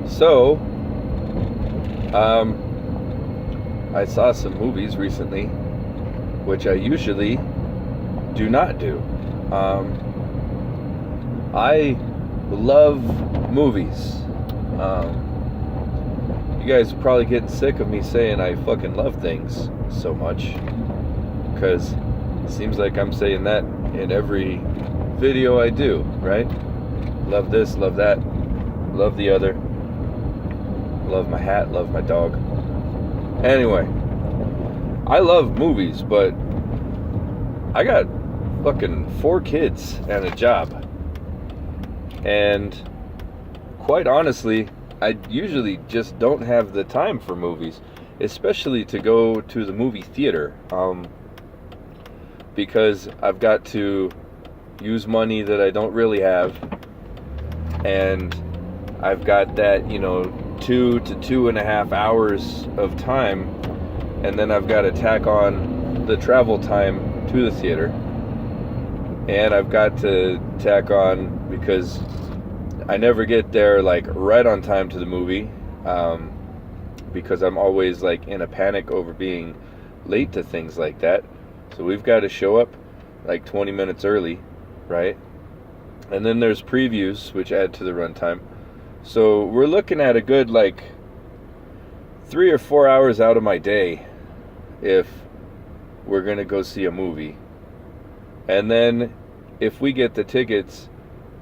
So, I saw some movies recently, which I usually do not do. I love movies. You guys are probably getting sick of me saying I fucking love things so much, because it seems like I'm saying that in every video I do, right? Love this, love that, love the other, love my hat, love my dog. Anyway, I love movies, but I got fucking 4 kids and a job. And quite honestly, I usually just don't have the time for movies, especially to go to the movie theater, because I've got to use money that I don't really have, and I've got that, 2 to 2.5 hours of time, and then I've got to tack on the travel time to the theater, and I've got to tack on, because I never get there like right on time to the movie, because I'm always like in a panic over being late to things like that. So we've got to show up like 20 minutes early, right? And then there's previews, which add to the runtime. So we're looking at a good like 3 or 4 hours out of my day if we're gonna go see a movie. And then if we get the tickets,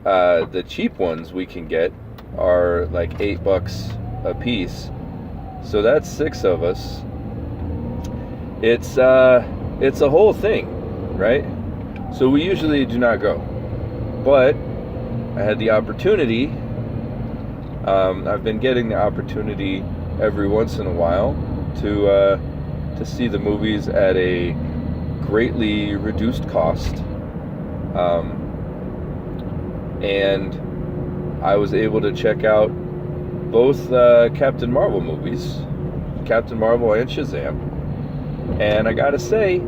the cheap ones we can get are like $8 a piece. So that's 6 of us. It's a whole thing, right? So we usually do not go, but I had the opportunity. I've been getting the opportunity every once in a while to see the movies at a greatly reduced cost. And I was able to check out both Captain Marvel movies, Captain Marvel and Shazam, and I gotta say,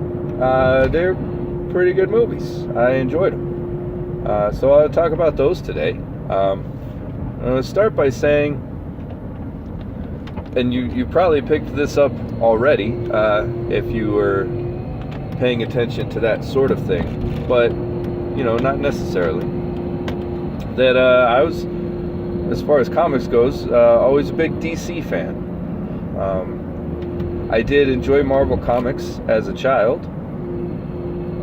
they're pretty good movies. I enjoyed them. So I'll talk about those today. I'm going to start by saying, and you probably picked this up already if you were paying attention to that sort of thing, but not necessarily. That I was, as far as comics goes, always a big DC fan. I did enjoy Marvel Comics as a child,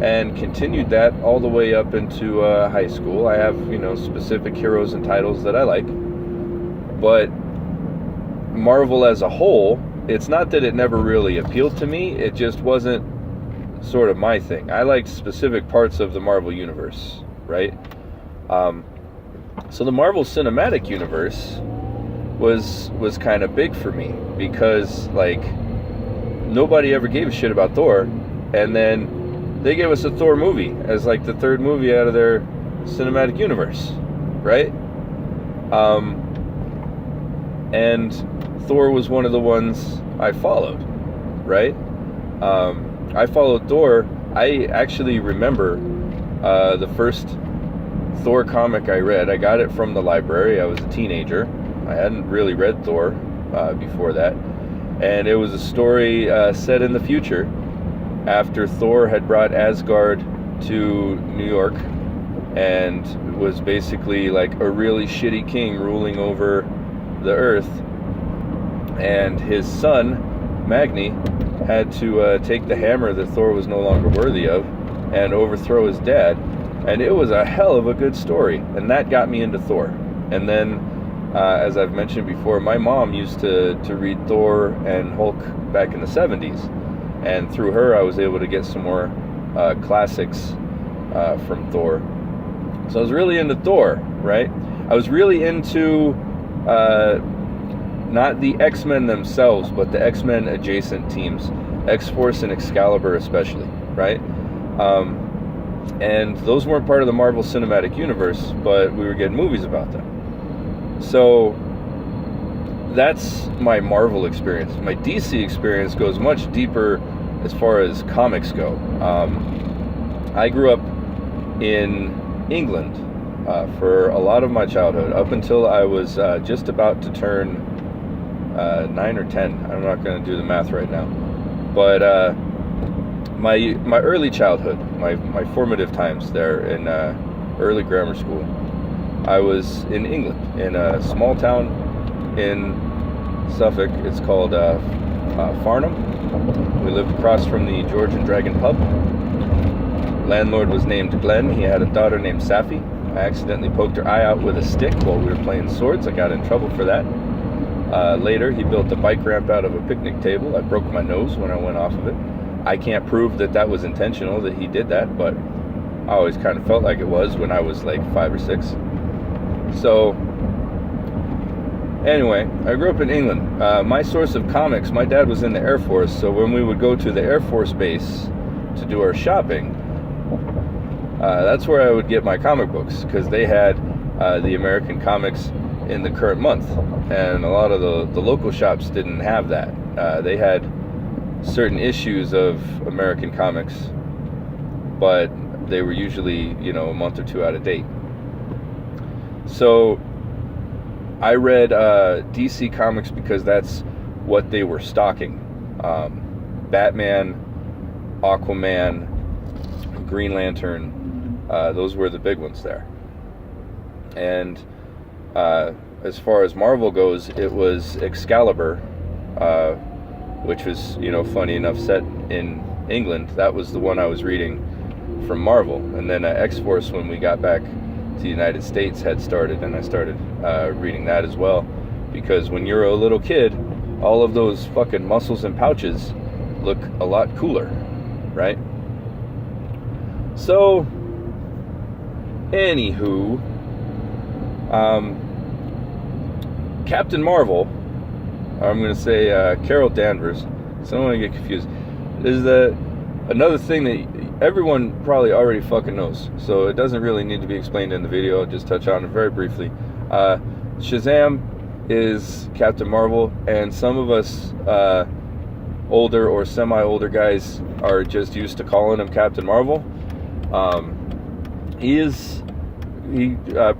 and continued that all the way up into high school. I have, specific heroes and titles that I like, but Marvel as a whole, it's not that it never really appealed to me, it just wasn't sort of my thing. I liked specific parts of the Marvel Universe, right? So the Marvel Cinematic Universe was kind of big for me, because like nobody ever gave a shit about Thor, and then they gave us a Thor movie as like the 3rd movie out of their cinematic universe, right? And Thor was one of the ones I followed, right? I followed Thor. I actually remember the first Thor comic I read. I got it from the library. I was a teenager. I hadn't really read Thor before that. And it was a story set in the future, after Thor had brought Asgard to New York and was basically like a really shitty king ruling over the earth, and his son Magni had to take the hammer that Thor was no longer worthy of and overthrow his dad. And it was a hell of a good story, and that got me into Thor. And then as I've mentioned before, my mom used to read Thor and Hulk back in the 70s. And through her, I was able to get some more classics from Thor. So I was really into Thor, right? I was really into not the X-Men themselves, but the X-Men adjacent teams, X-Force and Excalibur especially, right? And those weren't part of the Marvel Cinematic Universe, but we were getting movies about them. So that's my Marvel experience. My DC experience goes much deeper as far as comics go. I grew up in England, for a lot of my childhood, up until I was just about to turn 9 or 10. I'm not going to do the math right now. But my early childhood, my formative times there in early grammar school, I was in England, in a small town in Suffolk. It's called Farnham. We lived across from the George and Dragon pub. Landlord was named Glenn. He had a daughter named Safi. I accidentally poked her eye out with a stick while we were playing swords. I got in trouble for that. Later, he built a bike ramp out of a picnic table. I broke my nose when I went off of it. I can't prove that that was intentional, that he did that, but I always kind of felt like it was when I was like 5 or 6. So, anyway, I grew up in England. My source of comics, my dad was in the Air Force, so when we would go to the Air Force base to do our shopping, that's where I would get my comic books, because they had the American comics in the current month, and a lot of the local shops didn't have that. They had certain issues of American comics, but they were usually, a month or 2 out of date. So I read DC Comics because that's what they were stocking. Batman, Aquaman, Green Lantern, those were the big ones there. And as far as Marvel goes, it was Excalibur, which was, funny enough, set in England. That was the one I was reading from Marvel. And then X-Force, when we got back to the United States, had started, and I started reading that as well. Because when you're a little kid, all of those fucking muscles and pouches look a lot cooler, right? So, anywho, Captain Marvel, I'm going to say Carol Danvers, so I don't want to get confused, is another thing that everyone probably already fucking knows, so it doesn't really need to be explained in the video. I'll just touch on it very briefly. Shazam is Captain Marvel, and some of us older or semi-older guys are just used to calling him Captain Marvel. He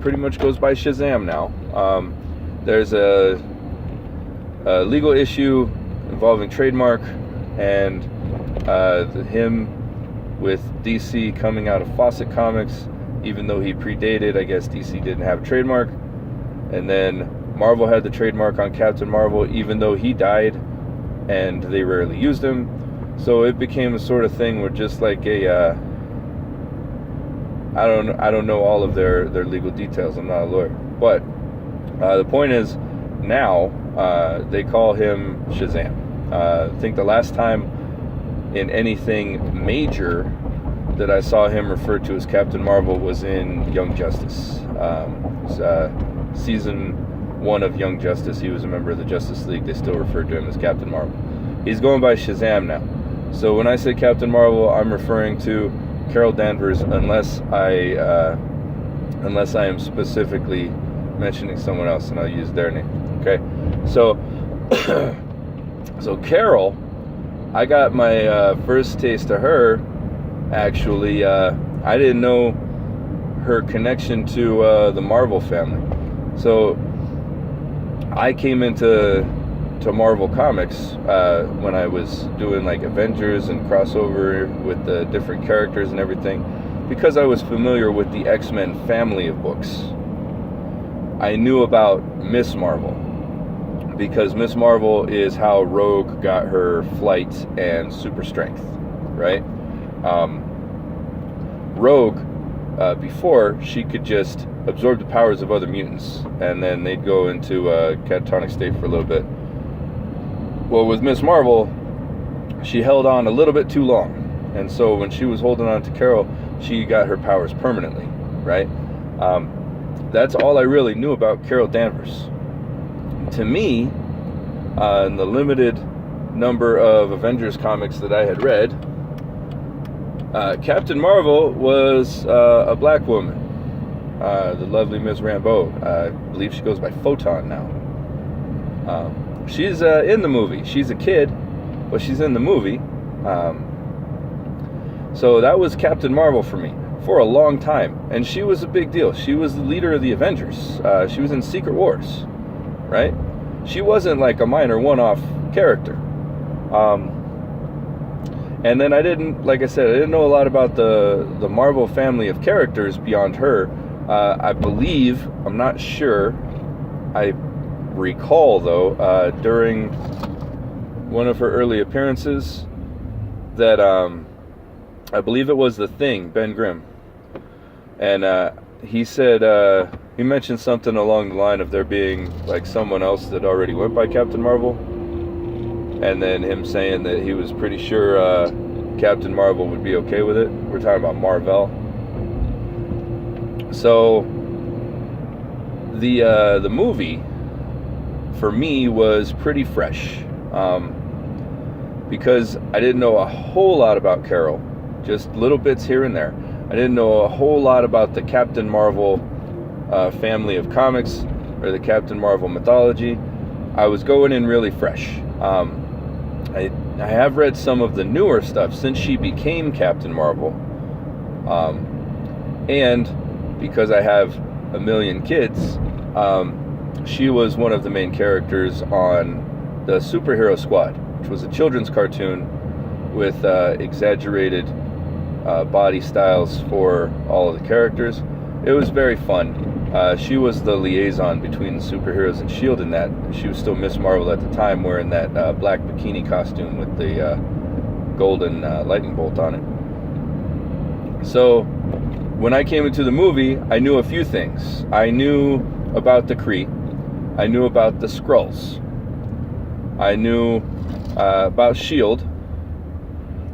pretty much goes by Shazam now. There's a legal issue involving trademark, and him with DC coming out of Fawcett Comics, even though he predated, I guess DC didn't have a trademark, and then Marvel had the trademark on Captain Marvel, even though he died, and they rarely used him. So it became a sort of thing where, just like a I don't know all of their legal details. I'm not a lawyer, but the point is, now they call him Shazam. I think the last time in anything major that I saw him referred to as Captain Marvel was in Young Justice. Season 1 of Young Justice, he was a member of the Justice League. They still referred to him as Captain Marvel. He's going by Shazam now. So when I say Captain Marvel, I'm referring to Carol Danvers, unless I am specifically mentioning someone else, and I'll use their name. Okay, so so Carol, I got my first taste of her. Actually, I didn't know her connection to the Marvel family. So I came into Marvel Comics when I was doing like Avengers and crossover with the different characters and everything, because I was familiar with the X-Men family of books. I knew about Miss Marvel, because Miss Marvel is how Rogue got her flight and super strength, right? Rogue, before, she could just absorb the powers of other mutants, and then they'd go into a catatonic state for a little bit. Well, with Miss Marvel, she held on a little bit too long, and so when she was holding on to Carol, she got her powers permanently, right? That's all I really knew about Carol Danvers. To me, in the limited number of Avengers comics that I had read, Captain Marvel was a black woman, the lovely Ms. Rambeau. I believe she goes by Photon now. She's in the movie. She's a kid, but she's in the movie. So that was Captain Marvel for me for a long time. and she was a big deal. She was the leader of the Avengers. She was in Secret Wars, right? She wasn't like a minor one-off character. And then I didn't know a lot about the Marvel family of characters beyond her. I believe, I'm not sure, I recall though, during one of her early appearances, that I believe it was the Thing, Ben Grimm, and he said, he mentioned something along the line of there being like someone else that already went by Captain Marvel, and then him saying that he was pretty sure Captain Marvel would be okay with it. We're talking about Marvel. So the movie for me was pretty fresh, because I didn't know a whole lot about Carol, just little bits here and there. I didn't know a whole lot about the Captain Marvel family of comics or the Captain Marvel mythology. I was going in really fresh. I have read some of the newer stuff since she became Captain Marvel, and because I have a million kids, she was one of the main characters on the Superhero Squad, which was a children's cartoon with exaggerated body styles for all of the characters. It was very fun. She was the liaison between the superheroes and S.H.I.E.L.D. in that. She was still Miss Marvel at the time, wearing that black bikini costume with the golden lightning bolt on it. So when I came into the movie, I knew a few things. I knew about the Kree. I knew about the Skrulls. I knew about S.H.I.E.L.D.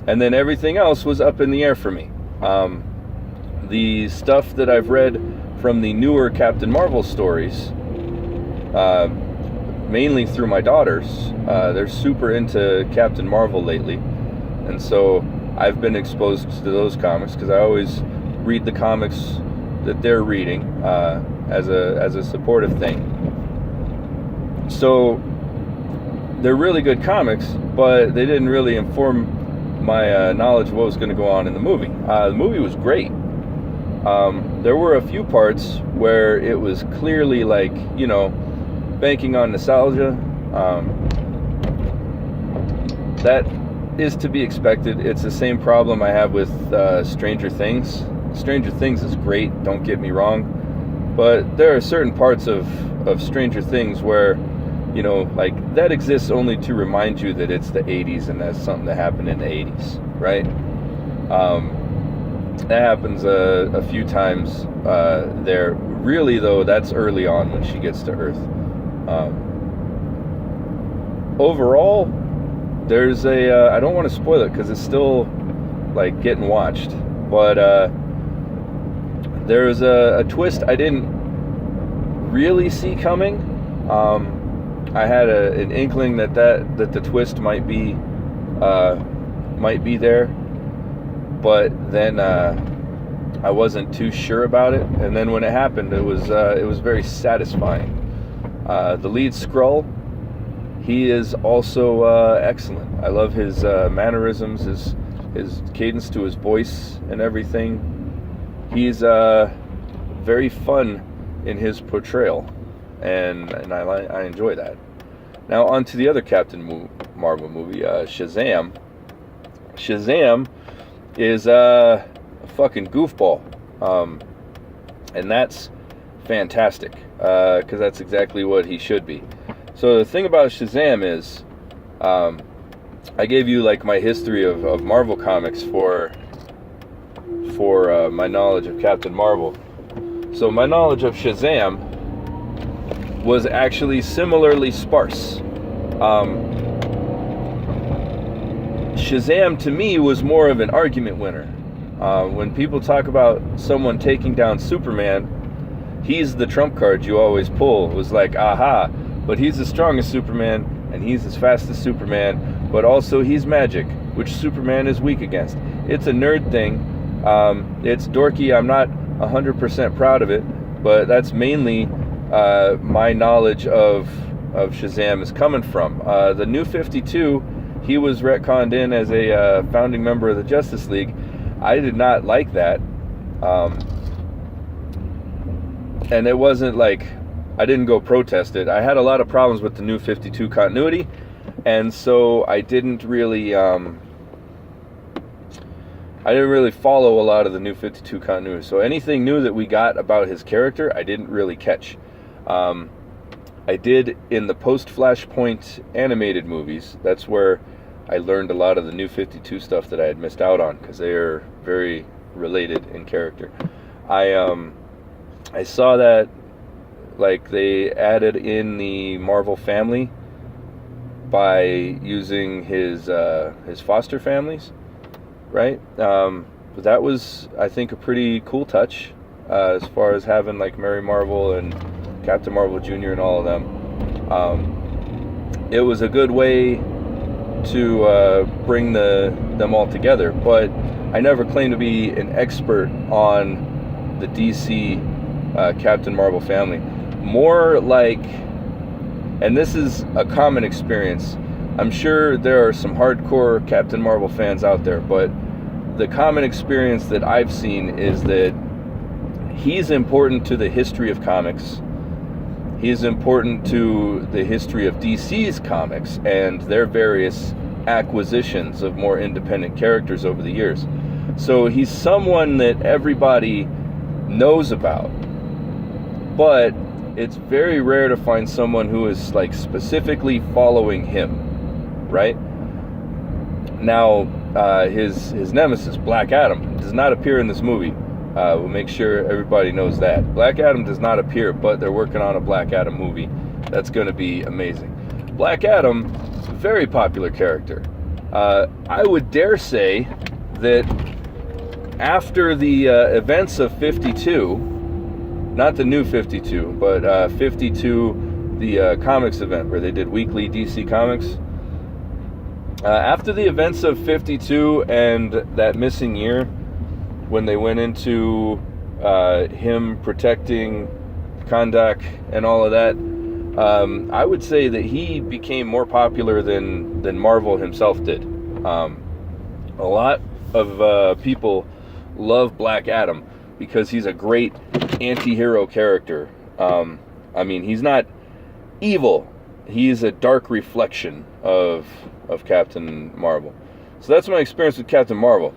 And then everything else was up in the air for me. The stuff that I've read from the newer Captain Marvel stories, mainly through my daughters, they're super into Captain Marvel lately, and so I've been exposed to those comics because I always read the comics that they're reading as a supportive thing. So they're really good comics, but they didn't really inform my knowledge of what was going to go on in the movie. The movie was great. There were a few parts where it was clearly like, banking on nostalgia. That is to be expected. It's the same problem I have with Stranger Things. Stranger Things is great, don't get me wrong, but there are certain parts of Stranger Things where, like, that exists only to remind you that it's the 80s and that's something that happened in the 80s, right? That happens a few times there. Really, though, that's early on when she gets to Earth. Overall, there's I don't want to spoil it because it's still, like, getting watched, but there's a twist I didn't really see coming. I had an inkling that the twist might be there, but then I wasn't too sure about it. And then when it happened, it was very satisfying. The lead Skrull, he is also excellent. I love his mannerisms, his cadence to his voice and everything. He's very fun in his portrayal, and I enjoy that. Now on to the other Captain Marvel movie, Shazam. Shazam is a fucking goofball, and that's fantastic, because that's exactly what he should be. So the thing about Shazam is, I gave you like my history of Marvel comics for my knowledge of Captain Marvel. So my knowledge of Shazam was actually similarly sparse. Shazam to me was more of an argument winner. When people talk about someone taking down Superman, he's the trump card you always pull. It was like, aha, but he's the strongest Superman, and he's as fast as Superman, but also he's magic, which Superman is weak against. It's a nerd thing. It's dorky. I'm not 100% proud of it, but that's mainly my knowledge of Shazam is coming from. The New 52, he was retconned in as a founding member of the Justice League. I did not like that. and it wasn't like I didn't go protest it. I had a lot of problems with the New 52 continuity, and so I didn't really follow a lot of the New 52 continuity. So anything new that we got about his character, I didn't really catch. I did in the post-Flashpoint animated movies. That's where I learned a lot of the New 52 stuff that I had missed out on, because they are very related in character. I saw that like they added in the Marvel family by using his foster families, right? But that was, I think, a pretty cool touch as far as having like Mary Marvel and Captain Marvel Jr. and all of them. It was a good way to bring them all together, but I never claimed to be an expert on the DC Captain Marvel family. More like, and this is a common experience, I'm sure there are some hardcore Captain Marvel fans out there, but the common experience that I've seen is that he's important to the history of comics. He's important to the history of DC's comics and their various acquisitions of more independent characters over the years. So he's someone that everybody knows about, but it's very rare to find someone who is like specifically following him, right? Now, his nemesis, Black Adam, does not appear in this movie. We'll make sure everybody knows that. Black Adam does not appear, but they're working on a Black Adam movie. That's going to be amazing. Black Adam, very popular character. I would dare say that after the events of 52, not the New 52, but 52, the comics event where they did weekly DC Comics. After the events of 52 and that missing year, when they went into him protecting Kahndaq and all of that, I would say that he became more popular than Marvel himself did. A lot of people love Black Adam because he's a great anti-hero character. I mean, he's not evil. He's a dark reflection of Captain Marvel. So that's my experience with Captain Marvel.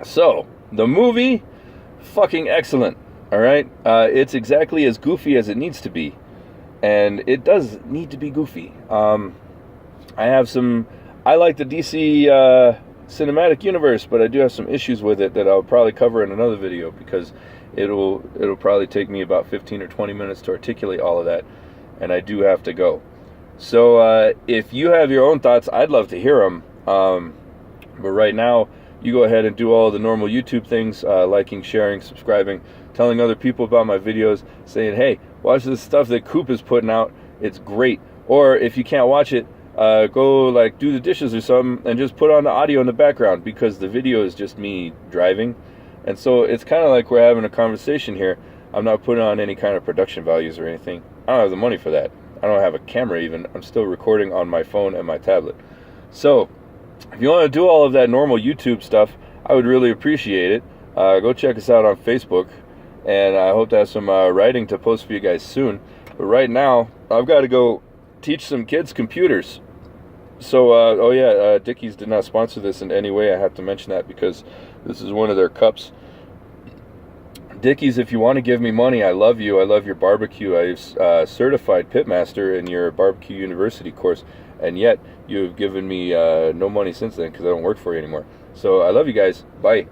So, the movie, fucking excellent, all right? It's exactly as goofy as it needs to be, and it does need to be goofy. I like the DC cinematic universe, but I do have some issues with it that I'll probably cover in another video, because it'll probably take me about 15 or 20 minutes to articulate all of that, and I do have to go. So if you have your own thoughts, I'd love to hear them. But right now, you go ahead and do all the normal YouTube things, liking, sharing, subscribing, telling other people about my videos, saying, hey, watch this stuff that Coop is putting out. It's great. Or if you can't watch it, go like do the dishes or something and just put on the audio in the background, because the video is just me driving. And so it's kind of like we're having a conversation here. I'm not putting on any kind of production values or anything. I don't have the money for that. I don't have a camera even. I'm still recording on my phone and my tablet. So if you want to do all of that normal YouTube stuff, I would really appreciate it. Go check us out on Facebook, and I hope to have some writing to post for you guys soon. But right now, I've got to go teach some kids computers. So, Dickies did not sponsor this in any way. I have to mention that because this is one of their cups. Dickies, if you want to give me money, I love you. I love your barbecue. I've certified pitmaster in your barbecue university course, and yet you've given me no money since then because I don't work for you anymore. So I love you guys. Bye.